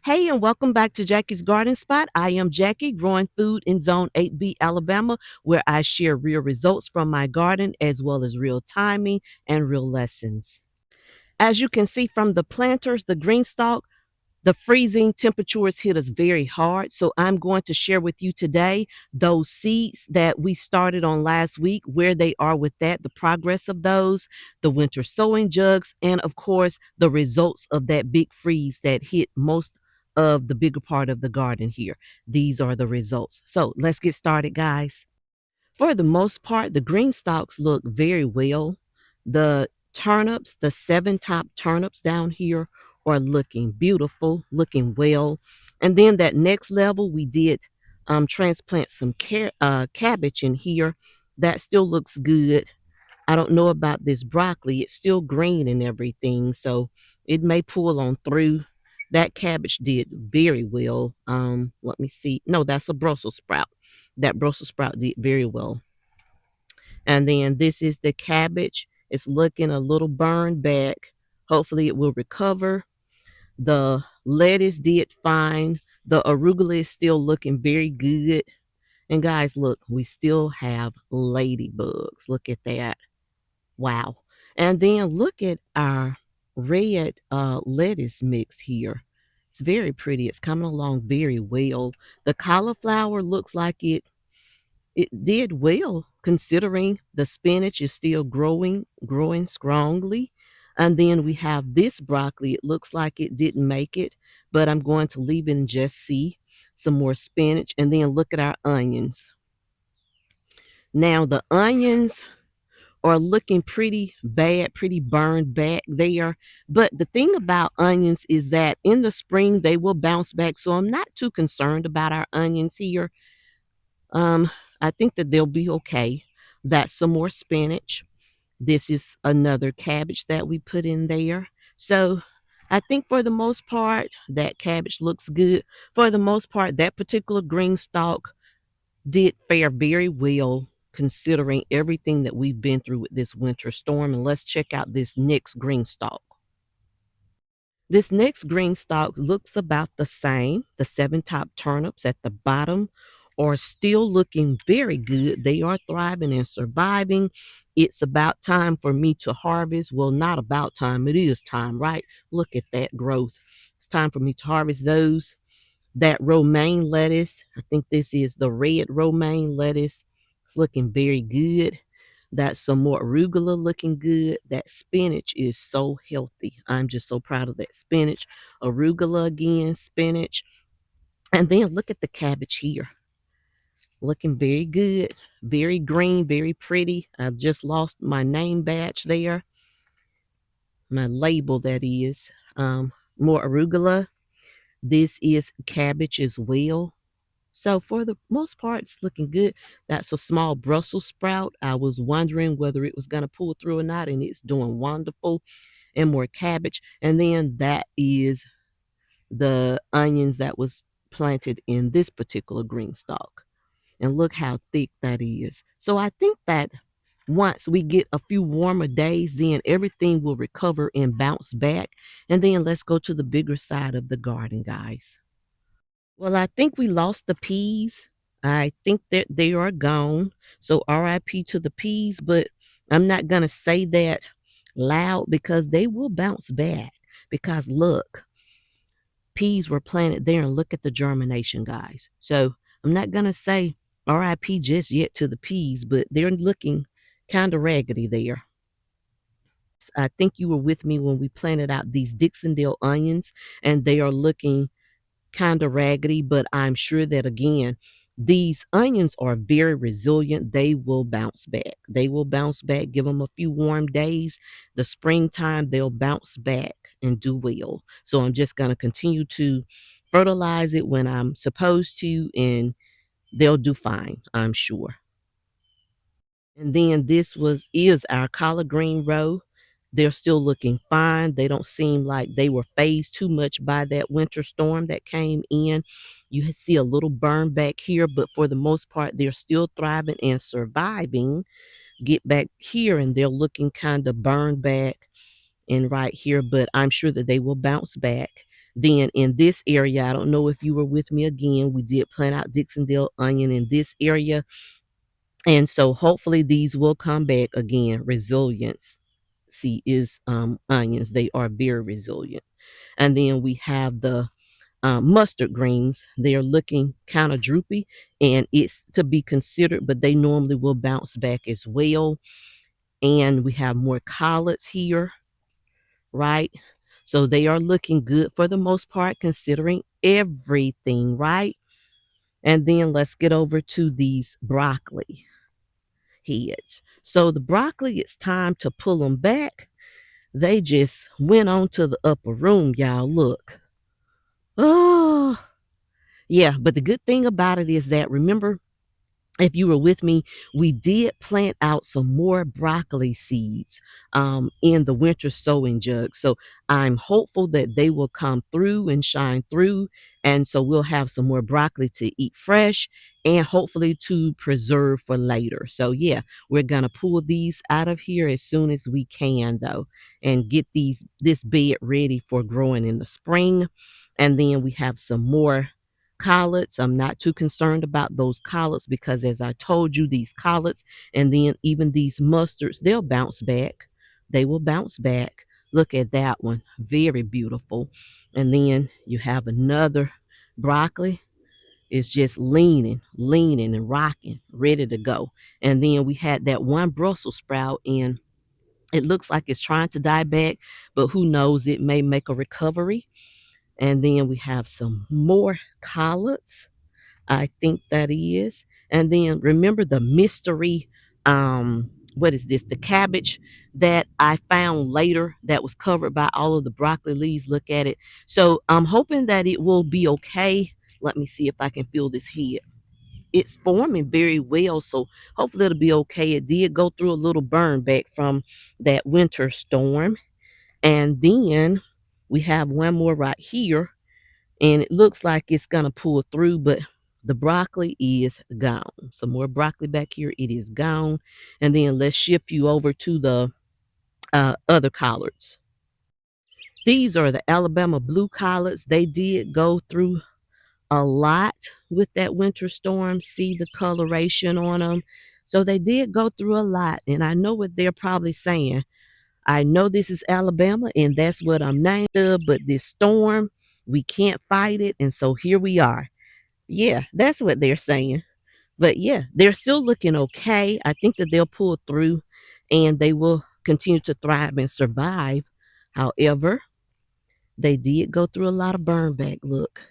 Hey, and welcome back to Jackie's Garden Spot. I am Jackie, growing food in Zone 8B, Alabama, where I share real results from my garden as well as real timing and real lessons. As you can see from the planters, the green stalk, the freezing temperatures hit us very hard. So I'm going to share with you today those seeds that we started on last week, where they are with that, the progress of those, the winter sowing jugs, and of course, the results of that big freeze that hit most of the bigger part of the garden here. These are the results. So let's get started, guys. For the most part, the green stalks look very well. The turnips, the 7 top turnips down here are looking beautiful, looking well. And then that next level, we did transplant some cabbage in here. That still looks good. I don't know about this broccoli. It's still green and everything, so it may pull on through. That cabbage did very well. Let me see. No, that's a Brussels sprout. That Brussels sprout did very well. And then this is the cabbage. It's looking a little burned back. Hopefully it will recover. The lettuce did fine. The arugula is still looking very good. And guys, look, we still have ladybugs. Look at that. Wow. And then look at our red lettuce mix here. It's very pretty. It's coming along very well. The cauliflower looks like it did well, considering the spinach is still growing strongly. And then we have this broccoli. It looks like it didn't make it, but I'm going to leave it and just see some more spinach. And then look at our onions. Now the onions are looking pretty bad, pretty burned back there. But the thing about onions is that in the spring they will bounce back. So I'm not too concerned about our onions here. Um, I think that they'll be okay. That's some more spinach. This is another cabbage that we put in there. So I think for the most part, that cabbage looks good. For the most part, that particular green stalk did fare very well considering everything that we've been through with this winter storm. And let's check out this next green stalk. This next green stalk looks about the same. The 7 top turnips at the bottom are still looking very good. They are thriving and surviving. It's about time for me to harvest. Well, not about time. It is time, right? Look at that growth. It's time for me to harvest those. That romaine lettuce, I think this is the red romaine lettuce. It's looking very good. That's some more arugula looking good. That spinach is so healthy. I'm just so proud of that spinach. Arugula again, spinach. And then look at the cabbage here. Looking very good, very green, very pretty. I just lost my name badge there, my label that is. More arugula. This is cabbage as well. So for the most part, it's looking good. That's a small Brussels sprout. I was wondering whether it was going to pull through or not, and it's doing wonderful. And more cabbage. And then that is the onions that was planted in this particular green stalk. And look how thick that is. So I think that once we get a few warmer days, then everything will recover and bounce back. And then let's go to the bigger side of the garden, guys. Well, I think we lost the peas. I think that they are gone. So RIP to the peas, but I'm not going to say that loud because they will bounce back. Because look, peas were planted there and look at the germination, guys. So I'm not going to say RIP just yet to the peas, but they're looking kind of raggedy there. I think you were with me when we planted out these Dixondale onions, and they are looking kind of raggedy, but I'm sure that again, these onions are very resilient. They will bounce back. They will bounce back. Give them a few warm days. The springtime, they'll bounce back and do well. So I'm just going to continue to fertilize it when I'm supposed to, and they'll do fine, I'm sure. And then this is our collard green row. They're still looking fine. They don't seem like they were phased too much by that winter storm that came in. You see a little burn back here, but for the most part, they're still thriving and surviving. Get back here, and they're looking kind of burned back and right here, but I'm sure that they will bounce back. Then in this area, I don't know if you were with me again, we did plant out Dixondale onion in this area. And so hopefully these will come back again. Resilience, see, is onions. They are very resilient. And then we have the mustard greens. They are looking kind of droopy, and it's to be considered, but they normally will bounce back as well. And we have more collards here, right? So they are looking good for the most part, considering everything, right? And then let's get over to these broccoli heads. So the broccoli, it's time to pull them back. They just went on to the upper room, y'all. Look. Oh, yeah. But the good thing about it is that, remember, if you were with me, we did plant out some more broccoli seeds in the winter sowing jug. So I'm hopeful that they will come through and shine through. And so we'll have some more broccoli to eat fresh and hopefully to preserve for later. So yeah, we're going to pull these out of here as soon as we can, though, and get this bed ready for growing in the spring. And then we have some more collards. I'm not too concerned about those collards because, as I told you, these collards and then even these mustards, they'll bounce back. They will bounce back. Look at that one. Very beautiful. And then you have another broccoli. It's just leaning and rocking, ready to go. And then we had that one Brussels sprout, and it looks like it's trying to die back, but who knows? It may make a recovery. And then we have some more collards, I think that is. And then remember the mystery, what is this? The cabbage that I found later that was covered by all of the broccoli leaves. Look at it. So I'm hoping that it will be okay. Let me see if I can feel this head. It's forming very well, so hopefully it'll be okay. It did go through a little burn back from that winter storm. And then we have one more right here, and it looks like it's gonna pull through, but the broccoli is gone. Some more broccoli back here. It is gone. And then let's shift you over to the other collards. These are the Alabama blue collards. They did go through a lot with that winter storm. See the coloration on them. So they did go through a lot. And I know what they're probably saying. I know this is Alabama, and that's what I'm named of, but this storm, we can't fight it. And so here we are. Yeah, that's what they're saying. But yeah, they're still looking okay. I think that they'll pull through and they will continue to thrive and survive. However, they did go through a lot of burn back. Look.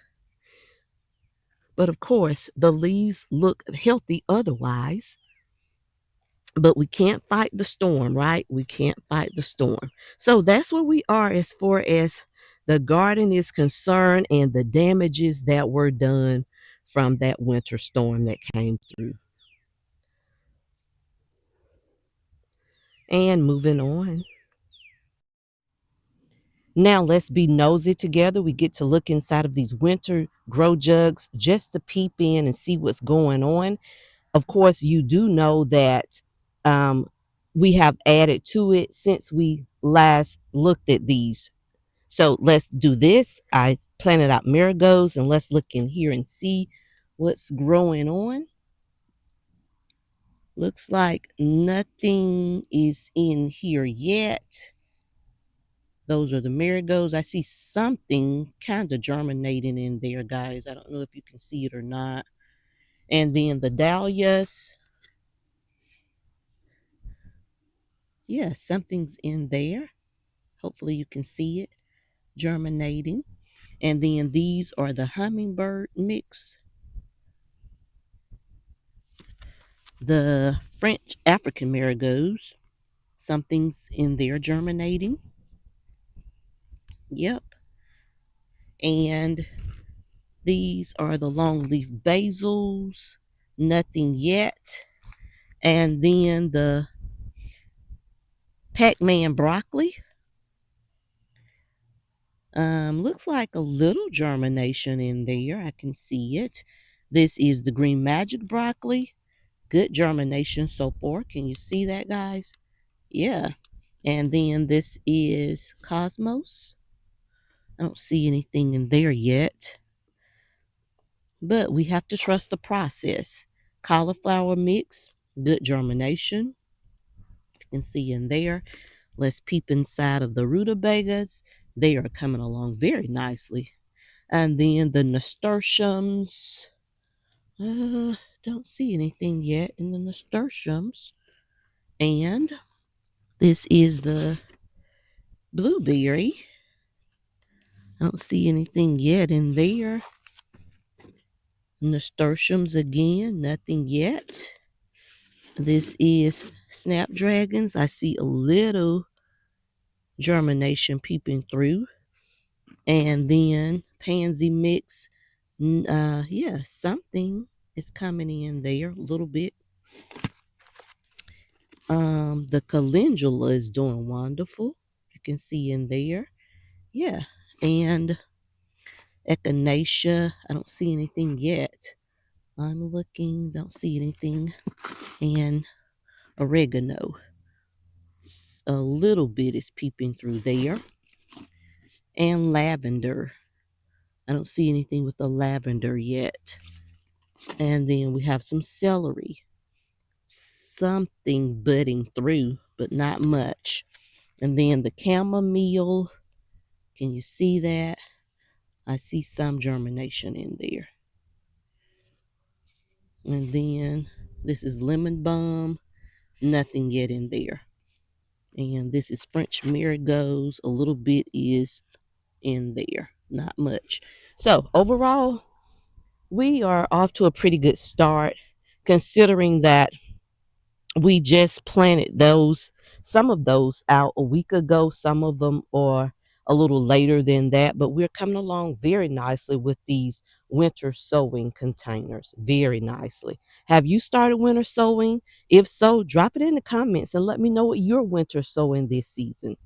But of course, the leaves look healthy otherwise. But we can't fight the storm, right? We can't fight the storm. So that's where we are as far as the garden is concerned and the damages that were done from that winter storm that came through. And moving on. Now let's be nosy together. We get to look inside of these winter grow jugs just to peep in and see what's going on. Of course, you do know that um, we have added to it since we last looked at these. So let's do this. I planted out marigolds, and let's look in here and see what's growing on. Looks like nothing is in here yet. Those are the marigolds. I see something kind of germinating in there, guys. I don't know if you can see it or not. And then the dahlias. Yeah, something's in there. Hopefully you can see it germinating. And then these are the hummingbird mix. The French African marigolds. Something's in there germinating. Yep. And these are the longleaf basils. Nothing yet. And then the Pac-Man broccoli. Looks like a little germination in there. I can see it. This is the green magic broccoli. Good germination so far. Can you see that, guys? Yeah. And then this is Cosmos. I don't see anything in there yet, but we have to trust the process. Cauliflower mix, good germination. You can see in there. Let's peep inside of the rutabagas. They are coming along very nicely. And then the nasturtiums. Don't see anything yet in the nasturtiums. And this is the blueberry. I don't see anything yet in there. Nasturtiums again, nothing yet. This is snapdragons. I see a little germination peeping through. And then pansy mix. Yeah, something is coming in there a little bit. The calendula is doing wonderful. You can see in there. Yeah. And echinacea, I don't see anything yet. I'm looking, don't see anything. And oregano, a little bit is peeping through there. And lavender, I don't see anything with the lavender yet. And then we have some celery, something budding through, but not much. And then the chamomile, can you see that? I see some germination in there. And then this is lemon balm, nothing yet in there. And this is French marigolds, a little bit is in there, not much. So overall, we are off to a pretty good start, considering that we just planted those, some of those out a week ago, some of them are a little later than that, but we're coming along very nicely with these winter sowing containers, very nicely. Have you started winter sowing? If so, drop it in the comments and let me know what you're winter sowing this season.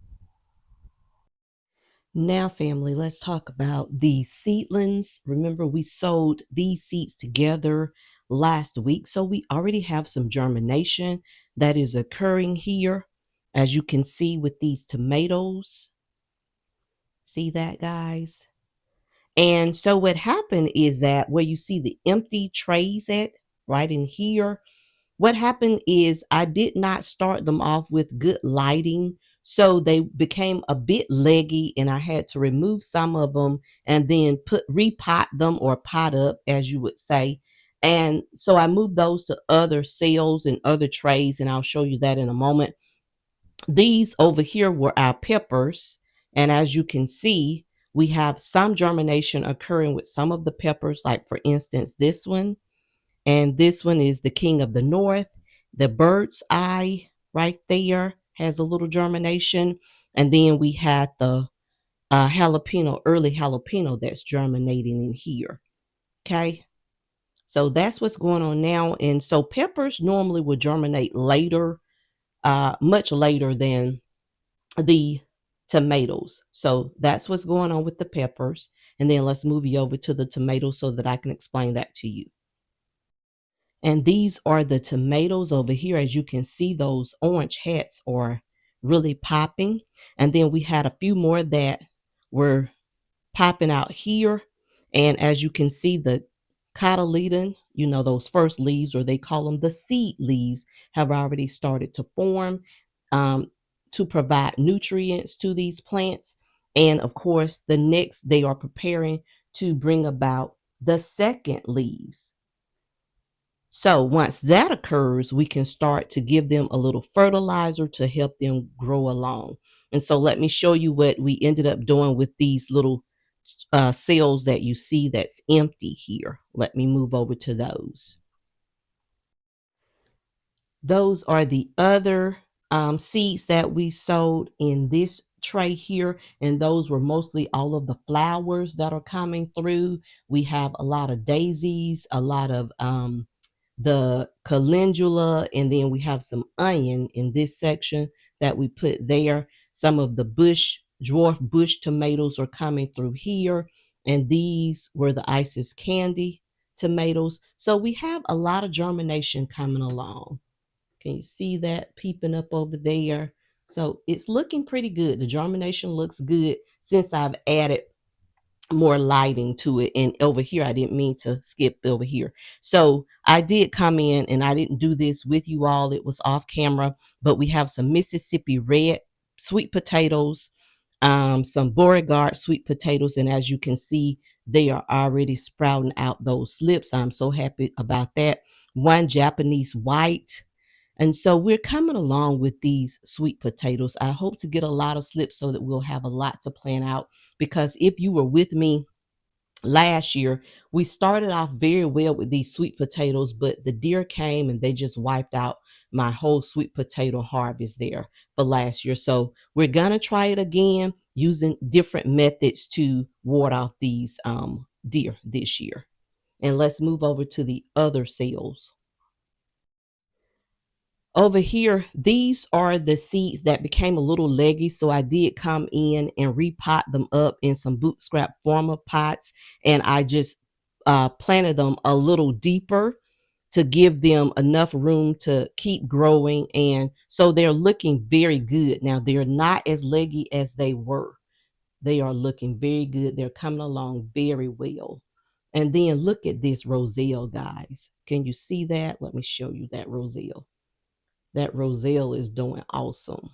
Now, family, let's talk about these seedlings. Remember, we sowed these seeds together last week, so we already have some germination that is occurring here, as you can see with these tomatoes. See that, guys? And so what happened is that where you see the empty trays at, right in here, what happened is I did not start them off with good lighting. So they became a bit leggy and I had to remove some of them and then repot them, or pot up as you would say. And so I moved those to other cells and other trays, and I'll show you that in a moment. These over here were our peppers. And as you can see, we have some germination occurring with some of the peppers, like for instance, this one. And this one is the King of the North. The bird's eye right there has a little germination. And then we had the jalapeno, early jalapeno that's germinating in here. Okay. So that's what's going on now. And so peppers normally would germinate later, much later than the tomatoes. So that's what's going on with the peppers. And then let's move you over to the tomatoes so that I can explain that to you. And these are the tomatoes over here. As you can see, those orange hats are really popping. And then we had a few more that were popping out here. And as you can see, the cotyledon, you know, those first leaves, or they call them the seed leaves, have already started to form to provide nutrients to these plants. And of course, the next, they are preparing to bring about the second leaves. So once that occurs, we can start to give them a little fertilizer to help them grow along. And so let me show you what we ended up doing with these little cells that you see that's empty here. Let me move over to those. Those are the other seeds that we sowed in this tray here, and those were mostly all of the flowers that are coming through. We have a lot of daisies, a lot of the calendula, and then we have some onion in this section that we put there. Some of the dwarf bush tomatoes are coming through here, and these were the Isis candy tomatoes. So we have a lot of germination coming along. Can you see that peeping up over there? So it's looking pretty good. The germination looks good since I've added more lighting to it. And over here, I didn't mean to skip over here. So I did come in, and I didn't do this with you all. It was off camera, but we have some Mississippi red sweet potatoes, some Beauregard sweet potatoes. And as you can see, they are already sprouting out those slips. I'm so happy about that. One Japanese white. And so we're coming along with these sweet potatoes. I hope to get a lot of slips so that we'll have a lot to plan out. Because if you were with me last year, we started off very well with these sweet potatoes, but the deer came and they just wiped out my whole sweet potato harvest there for last year. So we're gonna try it again using different methods to ward off these deer this year. And let's move over to the other cells. Over here, these are the seeds that became a little leggy. So I did come in and repot them up in some bootstrap former pots. And I just planted them a little deeper to give them enough room to keep growing. And so they're looking very good. Now, they're not as leggy as they were. They are looking very good. They're coming along very well. And then look at this roselle, guys. Can you see that? Let me show you that roselle. That roselle is doing awesome.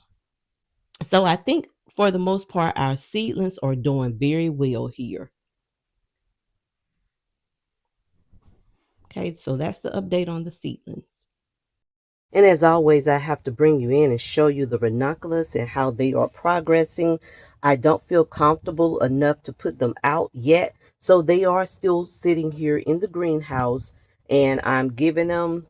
So I think for the most part, our seedlings are doing very well here. Okay, so that's the update on the seedlings. And as always, I have to bring you in and show you the ranunculus and how they are progressing. I don't feel comfortable enough to put them out yet. So they are still sitting here in the greenhouse, and I'm giving them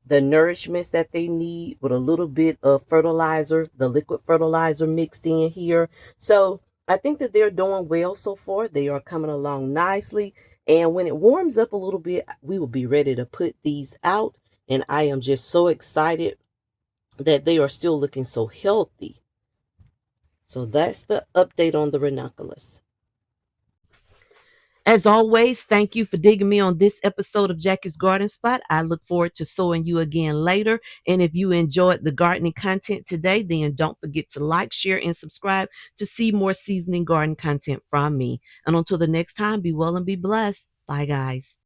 the nourishments that they need with a little bit of fertilizer, the liquid fertilizer mixed in here. So I think that they're doing well so far. They are coming along nicely. And when it warms up a little bit, we will be ready to put these out. And I am just so excited that they are still looking so healthy. So that's the update on the ranunculus. As always, thank you for digging me on this episode of Jackie's Garden Spot. I look forward to sewing you again later. And if you enjoyed the gardening content today, then don't forget to like, share, and subscribe to see more seasoning garden content from me. And until the next time, be well and be blessed. Bye, guys.